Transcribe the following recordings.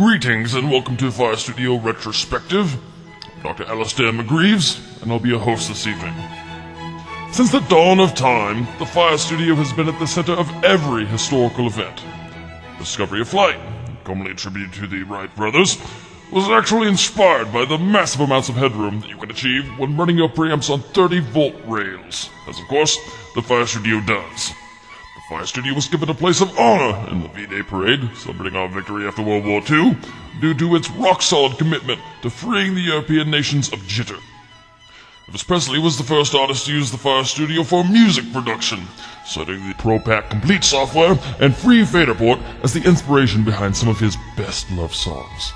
Greetings and welcome to Firestudio Retrospective. I'm Dr. Alistair McGrieves, and I'll be your host this evening. Since the dawn of time, the Firestudio has been at the center of every historical event. The discovery of flight, commonly attributed to the Wright brothers, was actually inspired by the massive amounts of headroom that you can achieve when running your preamps on 30-volt rails, as of course the Firestudio does. The Firestudio was given a place of honor in the V-Day parade, celebrating our victory after World War II, due to its rock-solid commitment to freeing the European nations of jitter. Elvis Presley was the first artist to use the Firestudio for music production, citing the ProPack Complete software and Free Fader port as the inspiration behind some of his best-loved songs.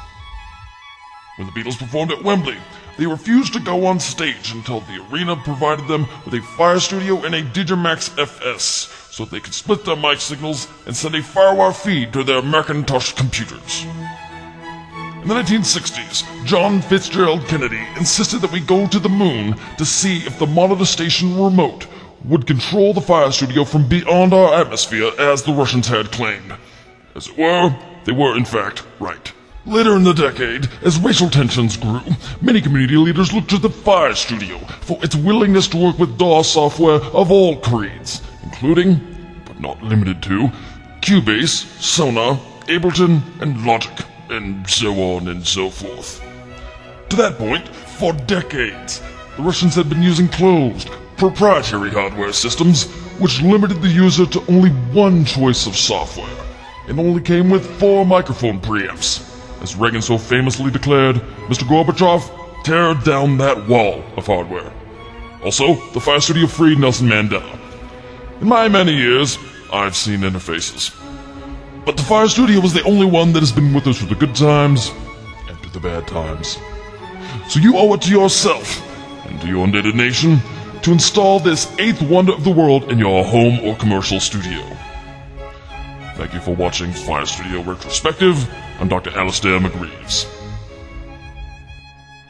When the Beatles performed at Wembley, they refused to go on stage until the arena provided them with a Firestudio and a Digimax FS, so that they could split their mic signals and send a firewire feed to their Macintosh computers. In the 1960s, John Fitzgerald Kennedy insisted that we go to the moon to see if the monitor station remote would control the Firestudio from beyond our atmosphere as the Russians had claimed. As it were, they were in fact right. Later in the decade, as racial tensions grew, many community leaders looked to the Firestudio for its willingness to work with DAW software of all creeds, including, but not limited to, Cubase, Sonar, Ableton, and Logic, and so on and so forth. To that point, for decades, the Russians had been using closed, proprietary hardware systems, which limited the user to only one choice of software, and only came with 4 microphone preamps. As Reagan so famously declared, Mr. Gorbachev, tear down that wall of hardware. Also, the Firestudio freed Nelson Mandela. In my many years, I've seen interfaces. But the Firestudio was the only one that has been with us through the good times and through the bad times. So you owe it to yourself and to your indebted nation to install this 8th wonder of the world in your home or commercial studio. Thank you for watching Firestudio Retrospective. I'm Dr. Alistair McGrieves.